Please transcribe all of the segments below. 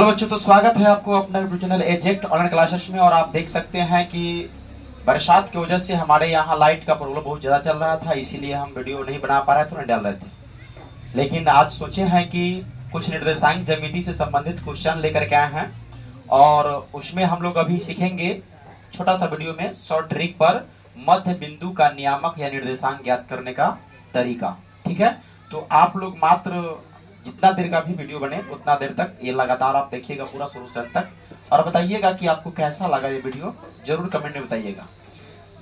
Hello बच्चों, तो स्वागत है आपको अपना YouTube channel exact online classes में। और आप देख सकते हैं कि बरसात की वजह से हमारे यहाँ लाइट का प्रॉब्लम बहुत ज़्यादा चल रहा था, इसीलिए हम वीडियो नहीं बना पा रहे थे, नहीं डाल रहे थे। लेकिन आज सोचे हैं कि कुछ निर्देशांक ज्यामिति से संबंधित क्वेश्चन लेकर के आए हैं और उसमें हम लोग अभी सीखेंगे छोटा सा वीडियो में शॉर्ट ट्रिक पर मध्य बिंदु का नियामक या निर्देशांक ज्ञात करने का तरीका। ठीक है, तो आप लोग मात्र जितना देर का भी वीडियो बने उतना देर तक ये लगातार आप देखिएगा पूरा शुरू से अंत तक, और बताइएगा कि आपको कैसा लगा ये वीडियो, जरूर कमेंट में बताइएगा।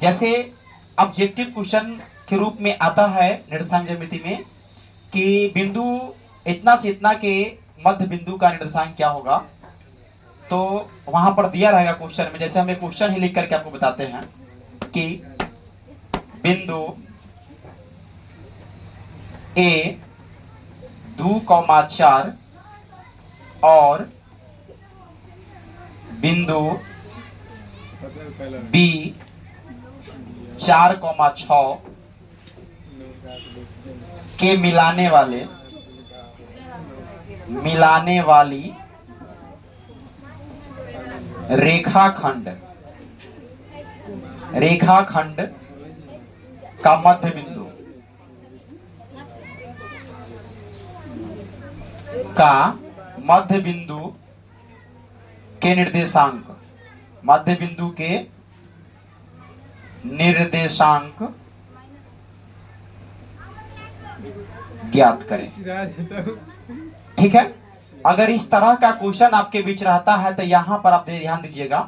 जैसे ऑब्जेक्टिव क्वेश्चन के रूप में आता है निर्देशांक ज्यामिति में कि बिंदु इतना से इतना के मध्य बिंदु का निर्देशांक क्या होगा, तो वहां पर दिया रहेगा क्वेश्चन में। जैसे हम एक क्वेश्चन ही लिख करके आपको बताते हैं कि बिंदु ए 2,4 और बिंदु बी 4,6 के मिलाने वाली रेखाखंड का मध्य बिंदु के निर्देशांक ज्ञात करें। ठीक है, अगर इस तरह का क्वेश्चन आपके बीच रहता है तो यहां पर आप ध्यान दीजिएगा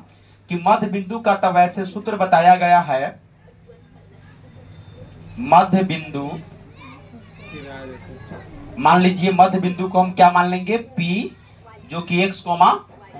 कि मध्य बिंदु का तो वैसे सूत्र बताया गया है। मध्य बिंदु, मान लीजिए मध्य बिंदु को हम क्या मान लेंगे, P, जो कि x,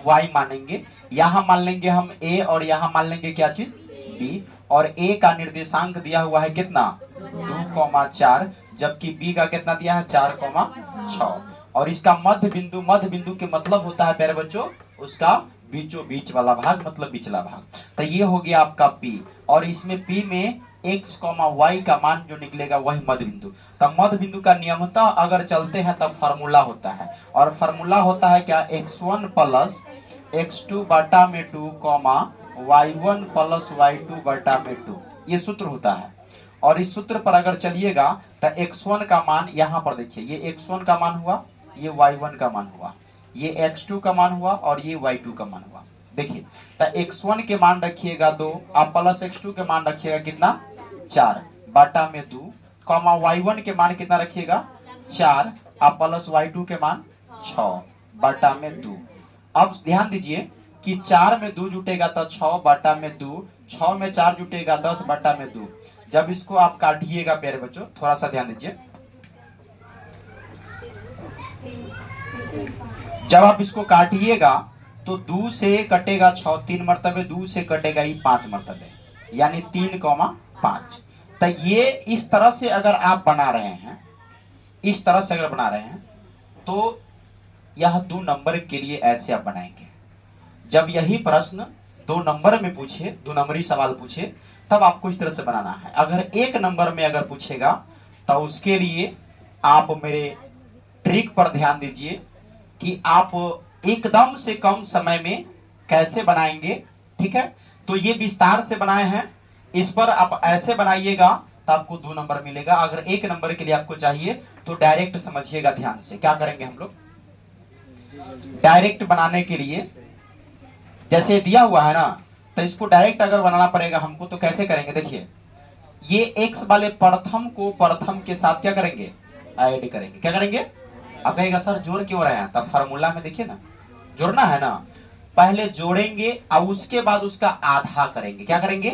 y मानेंगे। यहां मान लेंगे हम A और यहां मान लेंगे क्या चीज, B। और A का निर्देशांक दिया हुआ है कितना, 2,4, जबकि B का कितना दिया है, 4,6। और इसका मध्य बिंदु के मतलब होता है प्यारे बच्चों उसका बीचों बीच वाला भाग, मतलब बिचला भाग। तो ये हो गया आपका P, और इसमें P में x, y का मान जो निकलेगा वही मध्य बिंदु। तब मध्य बिंदु का नियमता अगर चलते हैं तब फार्मूला होता है, और फार्मूला होता है क्या, x1 प्लस x2 बटा में 2, y1 प्लस y2 बटा में 2, ये सूत्र होता है। और इस सूत्र पर अगर चलिएगा तो x1 का मान यहाँ पर देखिए, ये x1 का मान हुआ, ये y1 का मान हुआ, ये x2 का मान हुआ और ये y2 का मान हुआ। देखिए, तो x1 के मान रखिएगा 2, आप प्लस x2 के मान रखिएगा कितना, 4 बटा में 2, y1 के मान कितना रखिएगा, 4, आप प्लस y2 के मान 6 बटा में 2। अब ध्यान दीजिए कि 4 में 2 जुटेगा तो 6 बटा में 2, 6 में 4 जुटेगा 10 बटा में 2। जब इसको आप काटिएगा प्यारे बच्चों, थोड़ा सा ध्यान दीजिए, जब आप इसको काटिएगा तो 2 से कटेगा 6 3 मरतबे, 2 से कटेगा ये 5 मरतबे, यानी 3,5। तो ये इस तरह से अगर आप बना रहे हैं, इस तरह से अगर बना रहे हैं तो यह 2 नंबर के लिए ऐसे आप बनाएंगे। जब यही प्रश्न 2 नंबर में पूछे, 2 नंबरी सवाल पूछे, तब आपको इस तरह से बनाना है। अगर 1 नंबर में अगर पूछेगा तो उसके लिए आप मेरे ट्रिक पर ध्यान दीजिए कि आप एकदम से कम समय में कैसे बनाएंगे। ठीक है, तो ये विस्तार से बनाए हैं, इस पर आप ऐसे बनाइएगा तो आपको 2 नंबर मिलेगा। अगर 1 नंबर के लिए आपको चाहिए तो डायरेक्ट समझिएगा ध्यान से। क्या करेंगे हम लोग, डायरेक्ट बनाने के लिए जैसे दिया हुआ है ना, तो इसको डायरेक्ट अगर बनाना पड़ेगा हमको तो कैसे करेंगे, देखिए ये x वाले प्रथम को प्रथम के साथ क्या करेंगे, ऐड करेंगे। क्या करेंगे, आप कहेगा सर जोड़ क्यों रहे हैं, तब फार्मूला में देखिए ना, जोड़ना है ना, पहले जोड़ेंगे और उसके बाद उसका आधा करेंगे। क्या करेंगे,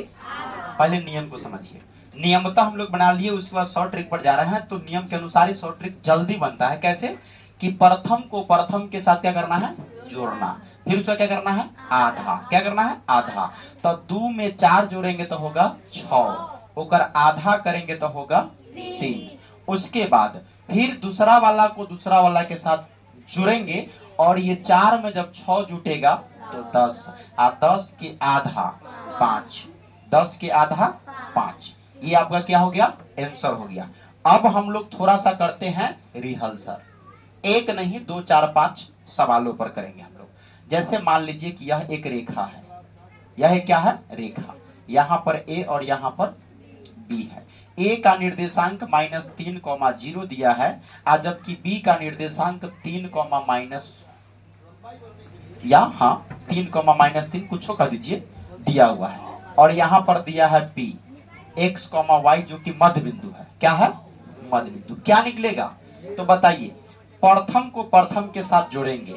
पहले नियम को समझिए। नियमता हम लोग बना लिए, उसके बाद शॉर्ट ट्रिक पर जा रहे हैं। तो नियम के अनुसार ही शॉर्ट ट्रिक जल्दी बनता है। कैसे कि प्रथम को प्रथम के साथ क्या करना है, जोड़ना, फिर उसका क्या करना है, आधा। क्या करना है, आधा। तो 2 में 4 जोड़ेंगे तो होगा 6, होकर आधा करेंगे तो होगा 3। उसके बाद फिर दूसरा वाला को दूसरा वाला के साथ जुड़ेंगे, और ये 4 में जब 6 जुटेगा तो 10, और 10 के आधा 5, 10 के आधा 5। ये आपका क्या हो गया, आंसर हो गया। अब हम लोग थोड़ा सा करते हैं रिहर्सल, 1 नहीं 2 4 5 सवालों पर करेंगे हम लोग। जैसे मान लीजिए कि यह एक रेखा है, यह क्या है, रेखा, यहाँ पर ए और यहाँ पर बी है। ए का निर्देशांक -3,0 दिया है, और जबकि बी का निर्देशांक 3, या हाँ 3, कुछ कर दीजिए दिया हुआ है, और यहाँ पर दिया है पी x, y जो कि मध्य बिंदु है। क्या है, मध्य बिंदु। क्या निकलेगा तो बताइए। प्रथम को प्रथम के साथ जोड़ेंगे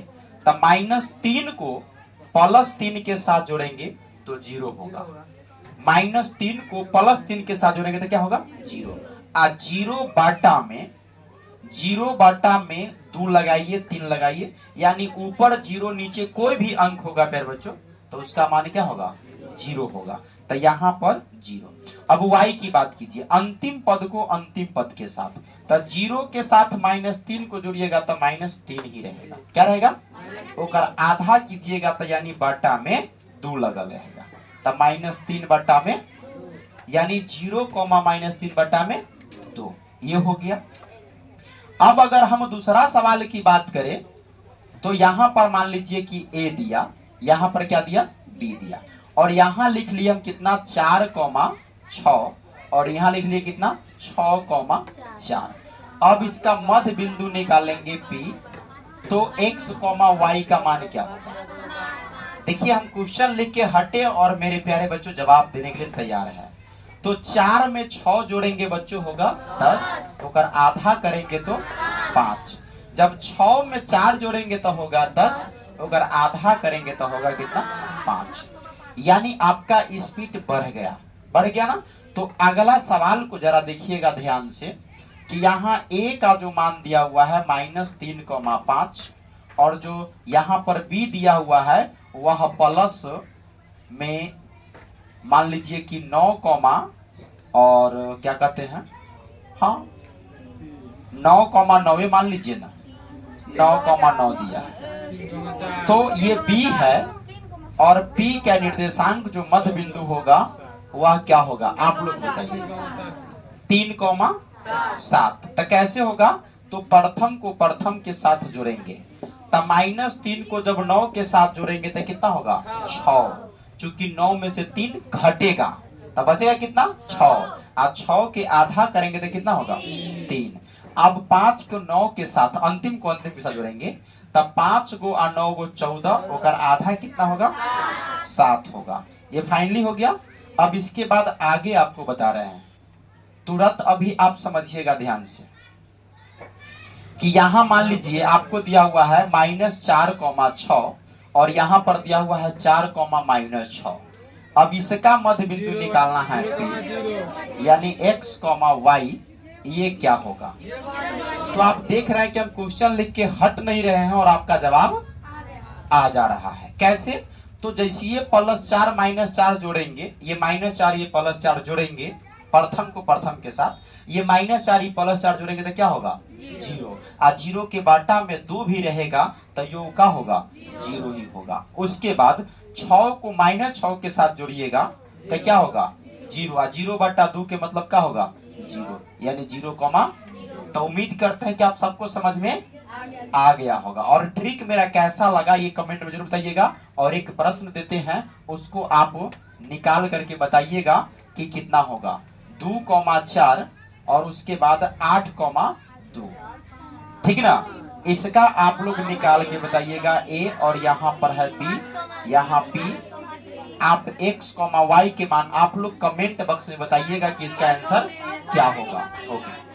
तो -3 को +3 के साथ जोड़ेंगे तो 0 होगा। -3 को +3 के साथ जोड़ेंगे तो क्या होगा, 0। 0/में 2 लगाइए, 3 लगाइए, यानी ऊपर 0 नीचे कोई भी अंक होगा प्यारे बच्चों तो उसका मान क्या होगा, 0 होगा। तो यहाँ पर 0। अब y की बात कीजिए, अंतिम पद को अंतिम पद के साथ, तो 0 के साथ -3 को जोड़िएगा तो -3 ही रहेगा। क्या रहेगा, ओकर आधा कीजिएगा तो यानी बटा में 2 लगल रहेगा, तो -3 बटा में, यानी 0, -3 बटा में 2, ये हो गया। अब अगर हम दूसरा सवाल की बात करें तो यहां पर मान लीजिए कि a दिया, यहां पर क्या दिया, b दिया, और यहां लिख लिए हम कितना 4,6, और यहां लिख लिए कितना 6,4। अब इसका मध्य बिंदु निकालेंगे p, तो x, y का मान क्या होगा। देखिए हम क्वेश्चन लिख के हटे और मेरे प्यारे बच्चों जवाब देने के लिए तैयार है। तो 4 में 6 जोड़ेंगे बच्चों होगा 10, होकर आधा करेंगे तो 5। जब 6 में 4 जोड़ेंगे तो होगा 10, होकर आधा करेंगे तो होगा कितना, 5। यानी आपका स्पीड बढ़ गया ना। तो अगला सवाल को जरा देखिएगा ध्यान से कि यहाँ a का जो मान दिया हुआ है -3,5, और जो यहाँ पर b दिया हुआ है वह प्लस में मान लीजिए कि 9, और क्या कहते हैं, हाँ 9,9 मान लीजिए ना, 9,9 दिया है। तो ये b है, और p का निर्देशांक जो मध्य बिंदु होगा वह क्या होगा, आप लोग बताइए। 3,7। तो कैसे होगा, तो प्रथम को प्रथम के साथ जोड़ेंगे, तो -3 को जब 9 के साथ जोड़ेंगे तो कितना होगा, 6। चूंकि 9 में से 3 घटेगा तो बचेगा कितना, 6, और 6 के आधा करेंगे तो कितना होगा, 3। अब 5 को 9 के साथ, अंतिम को अंतिम के साथ जोड़ेंगे, तब 5 गो और 9 गो 14, होकर आधा कितना होगा, 7 होगा। ये फाइनली हो गया। अब इसके बाद आगे आपको बता रहे हैं, तुरंत अभी आप समझिएगा ध्यान से कि यहां मान लीजिए आपको दिया हुआ है -4,6, और यहां पर दिया हुआ है 4, -6। अब इसका मध्य बिंदु निकालना है P, यानी x, y, ये क्या होगा। तो आप देख रहे हैं कि हम क्वेश्चन लिख के हट नहीं रहे हैं और आपका जवाब आ जा रहा है। कैसे, तो जैसे ये +4 -4 जोड़ेंगे, ये -4 ये +4 जोड़ेंगे प्रथम को प्रथम के साथ, ये -4 ये +4 जोड़ेंगे तो क्या होगा, 0, और 0 के बाटा में 2 भी रहेगा तो यो क्या होगा, 0 ही होगा। उसके बाद 6 को -6 के साथ जोड़िएगा तो क्या होगा, 0, और 0/2 के मतलब क्या होगा, 0, यानी 0, तो उम्मीद करते हैं कि आप सबको समझ में आ गया होगा। और ट्रिक मेरा कैसा लगा ये कमेंट में जरूर बताइएगा, और एक प्रश्न देते हैं उसको आप निकाल करके बताइएगा कि कितना होगा, 2,4 और उसके बाद 8,2, ठीक ना। इसका आप लोग निकाल के बताइएगा a, और यहाँ पर है b, यहाँ p। आप x, y के मान आप लोग कमेंट बॉक्स में बताइएगा कि इसका आंसर क्या होगा। ओके।